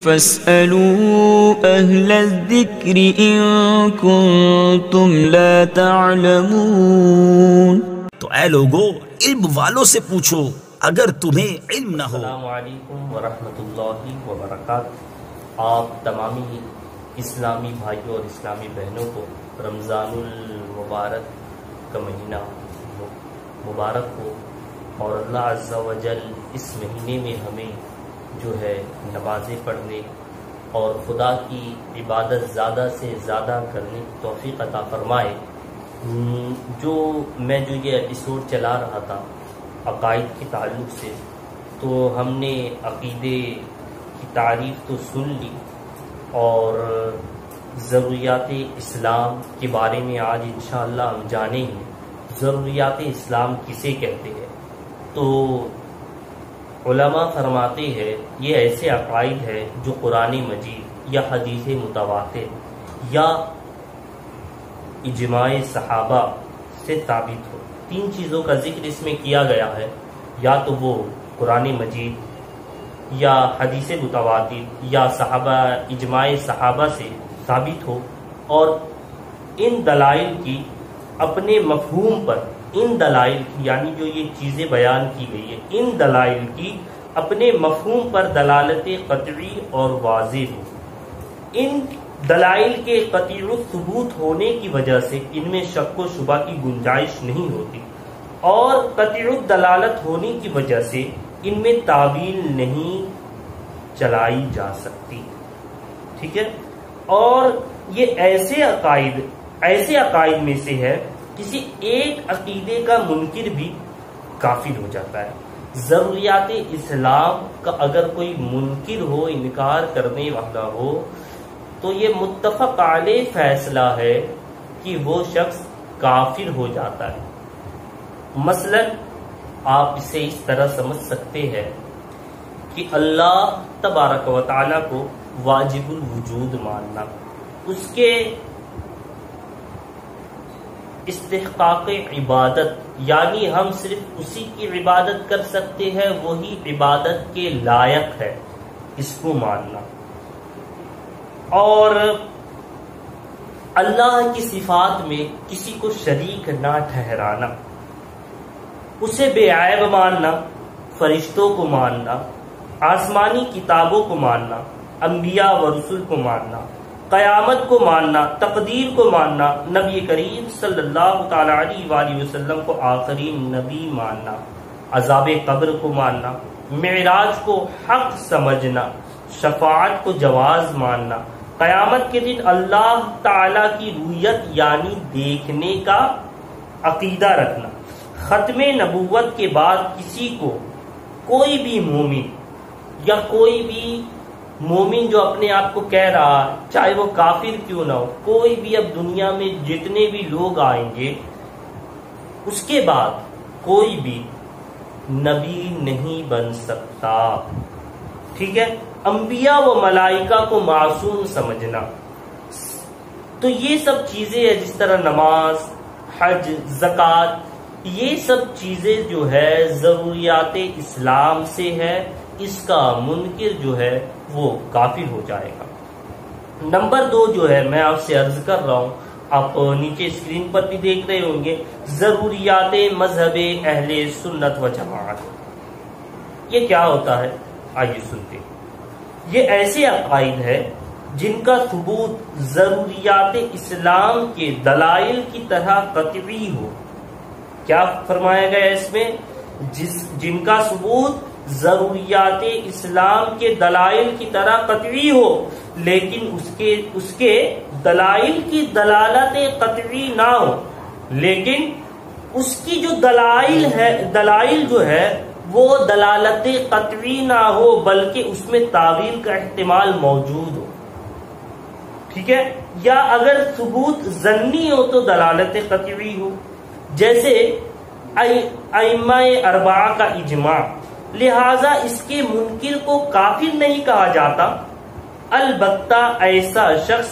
فاسألوا أهل الذكر إن كنتم لا تعلمون۔ تو اے لوگو علم والوں سے پوچھو اگر تمہیں علم نہ ہو۔ السلام علیکم ورحمۃ اللہ وبرکاتہ۔ آپ تمامی اسلامی بھائیوں اور اسلامی بہنوں کو رمضان المبارک کا مہینہ مبارک ہو، اور اللہ عز و جل اس مہینے میں ہمیں جو ہے نمازیں پڑھنے اور خدا کی عبادت زیادہ سے زیادہ کرنے کی توفیق عطا فرمائے۔ جو یہ ایپیسوڈ چلا رہا تھا عقائد کے تعلق سے، تو ہم نے عقیدے کی تعریف تو سن لی، اور ضروریات اسلام کے بارے میں آج انشاءاللہ ہم جانیں گے ضروریات اسلام کسے کہتے ہیں۔ تو علماء فرماتے ہیں یہ ایسے عقائد ہے جو قرآن مجید یا حدیث متواتر یا اجماع صحابہ سے ثابت ہو۔ تین چیزوں کا ذکر اس میں کیا گیا ہے، یا تو وہ قرآن مجید یا حدیث متواتر یا صحابہ اجماع صحابہ سے ثابت ہو، اور ان دلائل کی اپنے مفہوم پر، ان دلائل کی یعنی جو یہ چیزیں بیان کی گئی ہے، ان دلائل کی اپنے مفہوم پر دلالت قطعی اور واضح ہو۔ ان دلائل کے قطعی ثبوت ہونے کی وجہ سے ان میں شک و شبہ کی گنجائش نہیں ہوتی، اور قطعی دلالت ہونے کی وجہ سے ان میں تعویل نہیں چلائی جا سکتی، ٹھیک ہے۔ اور یہ ایسے عقائد میں سے ہے کسی ایک عقیدے کا منکر بھی کافر ہو جاتا ہے۔ ضروریات اسلام کا اگر کوئی منکر ہو، انکار کرنے والا ہو، تو یہ متفق علیہ فیصلہ ہے کہ وہ شخص کافر ہو جاتا ہے۔ مثلا آپ اسے اس طرح سمجھ سکتے ہیں کہ اللہ تبارک و تعالیٰ کو واجب الوجود ماننا، اس کے استحقاق عبادت یعنی ہم صرف اسی کی عبادت کر سکتے ہیں، وہی عبادت کے لائق ہے، اس کو ماننا، اور اللہ کی صفات میں کسی کو شریک نہ ٹھہرانا، اسے بے عیب ماننا، فرشتوں کو ماننا، آسمانی کتابوں کو ماننا، انبیاء و رسول کو ماننا، قیامت کو ماننا، تقدیر کو ماننا، نبی کریم صلی اللہ تعالی علیہ وآلہ وسلم کو آخری نبی ماننا، عذاب قبر کو ماننا، معراج کو حق سمجھنا، شفاعت کو جواز ماننا، قیامت کے دن اللہ تعالی کی رؤیت یعنی دیکھنے کا عقیدہ رکھنا، ختم نبوت کے بعد کسی کو کوئی بھی مومن یا کوئی بھی مومن جو اپنے آپ کو کہہ رہا، چاہے وہ کافر کیوں نہ ہو، کوئی بھی اب دنیا میں جتنے بھی لوگ آئیں گے، اس کے بعد کوئی بھی نبی نہیں بن سکتا، ٹھیک ہے۔ انبیاء و ملائکہ کو معصوم سمجھنا، تو یہ سب چیزیں ہیں، جس طرح نماز، حج، زکوٰۃ، یہ سب چیزیں جو ہے ضروریات اسلام سے ہے، اس کا منکر جو ہے وہ کافر ہو جائے گا۔ نمبر 2 جو ہے میں آپ سے عرض کر رہا ہوں، آپ نیچے اسکرین پر بھی دیکھ رہے ہوں گے، ضروریات مذہب اہل سنت و جماعت۔ یہ کیا ہوتا ہے؟ آئیے سنتے ہیں۔ یہ ایسے عقائد ہے جن کا ثبوت ضروریات اسلام کے دلائل کی طرح قطعی ہو۔ کیا فرمایا گیا اس میں؟ جن کا ثبوت ضروریات اسلام کے دلائل کی طرح قطعی ہو، لیکن اس کے دلائل کی دلالت قطعی نہ ہو، لیکن اس کی جو دلائل جو ہے وہ دلالت قطعی نہ ہو، بلکہ اس میں تعویل کا احتمال موجود ہو، ٹھیک ہے۔ یا اگر ثبوت ظنی ہو تو دلالت قطعی ہو، جیسے ائمہ اربعہ کا اجماع، لہذا اس کے منکر کو کافر نہیں کہا جاتا، البتہ ایسا شخص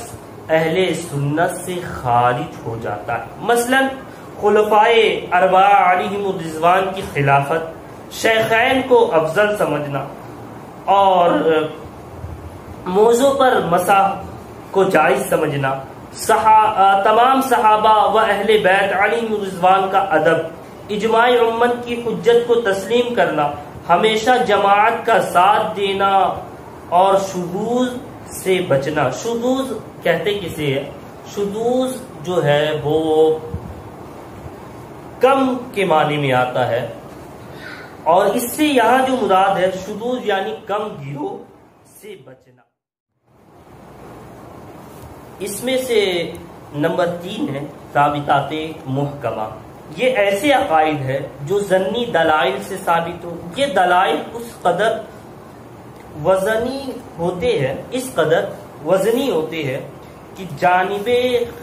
اہل سنت سے خارج ہو جاتا ہے۔ مثلا خلفائے اربعہ علیہم الرضوان کی خلافت، شیخین کو افضل سمجھنا، اور موضوع پر مسح کو جائز سمجھنا، تمام صحابہ و اہل بیت علیہ رضوان کا ادب، اجماع امت کی حجت کو تسلیم کرنا، ہمیشہ جماعت کا ساتھ دینا اور شذوذ سے بچنا۔ شذوذ کہتے کسے ہے؟ شذوذ جو ہے وہ کم کے معنی میں آتا ہے، اور اس سے یہاں جو مراد ہے شذوذ یعنی کم گروہ سے بچنا۔ اس میں سے نمبر 3 ہے ثابتات محکمہ۔ یہ ایسے عقائد ہے جو ضمنی دلائل سے ثابت ہو۔ یہ دلائل اس قدر وزنی ہوتے ہیں، اس قدر وزنی ہوتے ہیں کہ جانب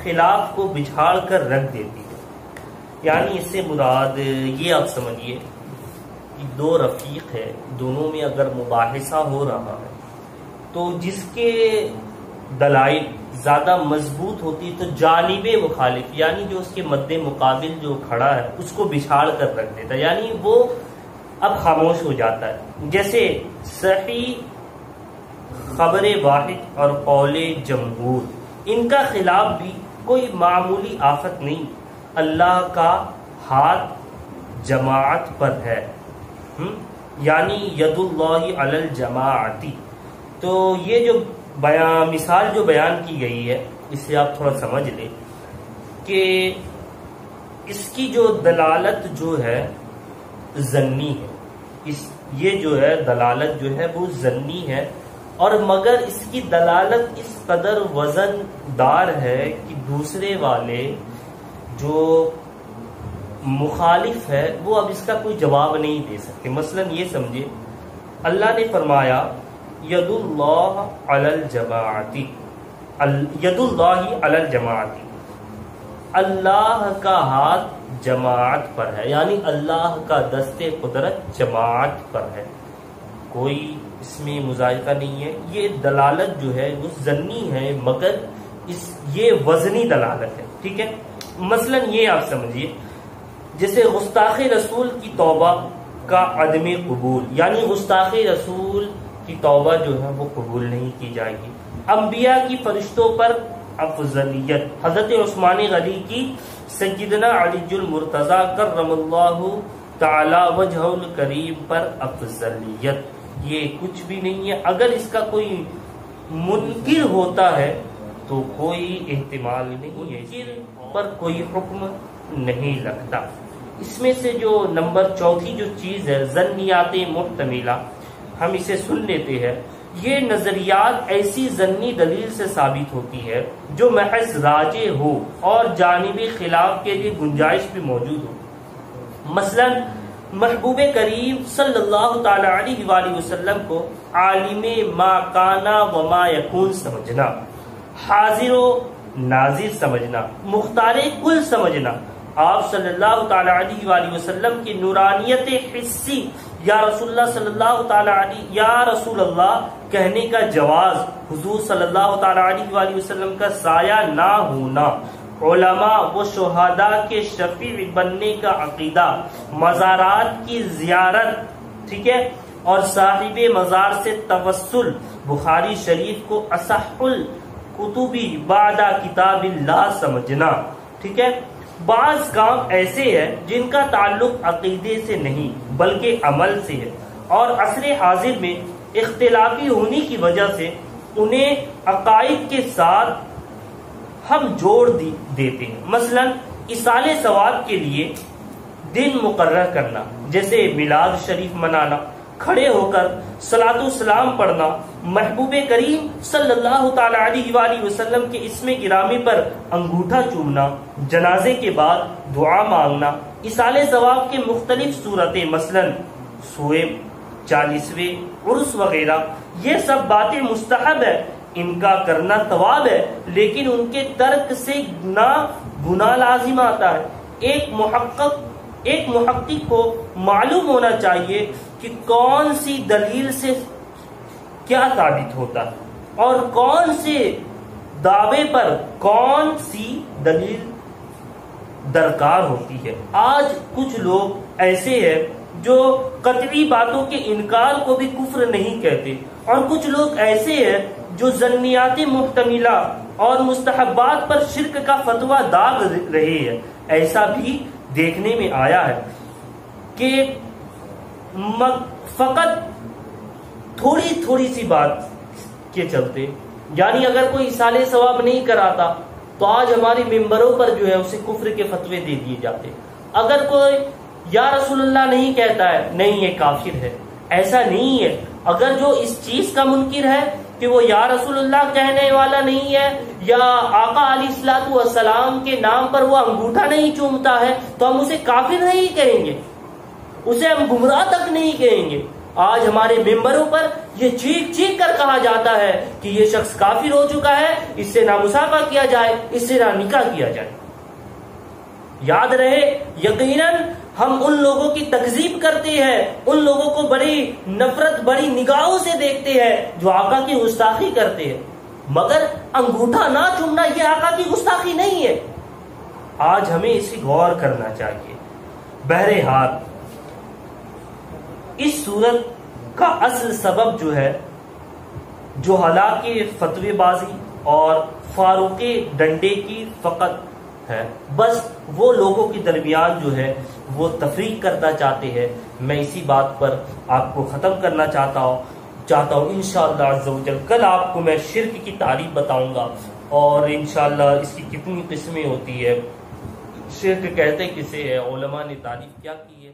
خلاف کو بچھاڑ کر رکھ دیتی ہے۔ یعنی اس سے مراد یہ آپ سمجھیے کہ دو رفیق ہے، دونوں میں اگر مباحثہ ہو رہا ہے تو جس کے دلائل زیادہ مضبوط ہوتی تو جانب مخالف یعنی جو اس کے مد مقابل جو کھڑا ہے اس کو بچھاڑ کر رکھ دیتا ہے، یعنی وہ اب خاموش ہو جاتا ہے۔ جیسے صحیح، خبر واحد اور قول جمہور، ان کا خلاف بھی کوئی معمولی آفت نہیں۔ اللہ کا ہاتھ جماعت پر ہے، یعنی ید اللہ علی الجماعتی۔ تو یہ جو مثال جو بیان کی گئی ہے اس سے آپ تھوڑا سمجھ لیں کہ اس کی جو دلالت جو ہے ظنی ہے، یہ جو ہے دلالت جو ہے وہ ظنی ہے، اور مگر اس کی دلالت اس قدر وزن دار ہے کہ دوسرے والے جو مخالف ہے وہ اب اس کا کوئی جواب نہیں دے سکتے۔ مثلا یہ سمجھے اللہ نے فرمایا ید اللہ علی الجماعتی، ید اللہ علی الجماعتی، اللہ کا ہاتھ جماعت پر ہے، یعنی اللہ کا دست قدرت جماعت پر ہے، کوئی اس میں مذائقہ نہیں ہے۔ یہ دلالت جو ہے وہ ظنی ہے مگر یہ وزنی دلالت ہے، ٹھیک ہے۔ مثلا یہ آپ سمجھیے جیسے گستاخ رسول کی توبہ کا عدم قبول، یعنی گستاخ رسول کی توبہ جو ہے وہ قبول نہیں کی جائے گی۔ انبیاء کی فرشتوں پر افضلیت، حضرت عثمان غنی کی سیدنا علی المرتضی کرم اللہ تعالی وجہ الکریم پر افضلیت، یہ کچھ بھی نہیں ہے۔ اگر اس کا کوئی منکر ہوتا ہے تو کوئی احتمال نہیں ہے، منکر پر کوئی حکم نہیں لگتا۔ اس میں سے جو نمبر 4 جو چیز ہے ظنیات محتملہ، ہم اسے سن لیتے ہیں۔ یہ نظریات ایسی ظنی دلیل سے ثابت ہوتی ہے جو محض راجع ہو اور جانبی خلاف کے لیے گنجائش بھی موجود ہو۔ مثلا محبوب کریم صلی اللہ تعالی علیہ وآلہ وسلم کو عالم ما کانا و ما یکون سمجھنا، حاضر و ناظر سمجھنا، مختار کل سمجھنا، آپ صلی اللہ تعالی علیہ وآلہ وسلم کی نورانیت حسی یا رسول اللہ صلی اللہ تعالی علیہ یا رسول اللہ کہنے کا جواز، حضور صلی اللہ تعالی علیہ وآلہ وسلم کا سایہ نہ ہونا، علماء و شہداء کے شفیع بننے کا عقیدہ، مزارات کی زیارت، ٹھیک ہے، اور صاحب مزار سے توسل، بخاری شریف کو اصح الکتبی بعد کتاب اللہ سمجھنا، ٹھیک ہے۔ بعض کام ایسے ہیں جن کا تعلق عقیدے سے نہیں بلکہ عمل سے ہے، اور عصر حاضر میں اختلافی ہونے کی وجہ سے انہیں عقائد کے ساتھ ہم جوڑ دیتے ہیں۔ مثلا ایصال ثواب کے لیے دن مقرر کرنا، جیسے میلاد شریف منانا، کھڑے ہو کر صلاۃ و سلام پڑھنا، محبوب کریم صلی اللہ تعالی علیہ وآلہ وسلم کے اسم گرامی پر انگوٹھا چومنا، جنازے کے بعد دعا مانگنا، ایصال ثواب کے مختلف صورتیں مثلا سوئم، 40ویں عرس وغیرہ، یہ سب باتیں مستحب ہے، ان کا کرنا ثواب ہے، لیکن ان کے ترک سے نہ گناہ لازم آتا ہے۔ ایک محقق کو معلوم ہونا چاہیے کہ کون سی دلیل سے کیا ثابت ہوتا ہے اور کون سے دعوے پر کون سی دلیل درکار ہوتی ہے۔ آج کچھ لوگ ایسے ہیں جو قطعی باتوں کے انکار کو بھی کفر نہیں کہتے، اور کچھ لوگ ایسے ہیں جو ظنیات محتملہ اور مستحبات پر شرک کا فتویٰ داغ رہے ہیں۔ ایسا بھی دیکھنے میں آیا ہے کہ فقط تھوڑی سی بات کے چلتے، یعنی اگر کوئی ایصال ثواب نہیں کراتا تو آج ہمارے ممبروں پر جو ہے اسے کفر کے فتوے دے دیے جاتے۔ اگر کوئی یا رسول اللہ نہیں کہتا ہے، نہیں یہ کافر ہے، ایسا نہیں ہے۔ اگر جو اس چیز کا منکر ہے کہ وہ یا رسول اللہ کہنے والا نہیں ہے، یا آقا علیہ الصلوۃ والسلام کے نام پر وہ انگوٹھا نہیں چومتا ہے، تو ہم اسے کافر نہیں کہیں گے، اسے ہم گمراہ تک نہیں کہیں گے۔ آج ہمارے ممبروں پر یہ چیخ کر کہا جاتا ہے کہ یہ شخص کافر ہو چکا ہے، اس سے نہ مصافحہ کیا جائے، اس سے نہ نکاح کیا جائے۔ یاد رہے، یقیناً ہم ان لوگوں کی تکذیب کرتے ہیں، ان لوگوں کو بڑی نفرت، بڑی نگاہوں سے دیکھتے ہیں جو آقا کی گستاخی کرتے ہیں، مگر انگوٹھا نہ چومنا یہ آقا کی گستاخی نہیں ہے۔ آج ہمیں اس کی غور کرنا چاہیے۔ بہرحال اس صورت کا اصل سبب جو ہے، جو ہلاک فتوی بازی اور فاروق ڈنڈے کی فقط ہے، بس وہ لوگوں کے درمیان جو ہے وہ تفریق کرنا چاہتے ہیں۔ میں اسی بات پر آپ کو ختم کرنا چاہتا ہوں انشاءاللہ عز و جل۔ کل آپ کو میں شرک کی تعریف بتاؤں گا اور انشاءاللہ اس کی کتنی قسمیں ہوتی ہے، شرک کہتے کسے ہے، علماء نے تعریف کیا کی ہے۔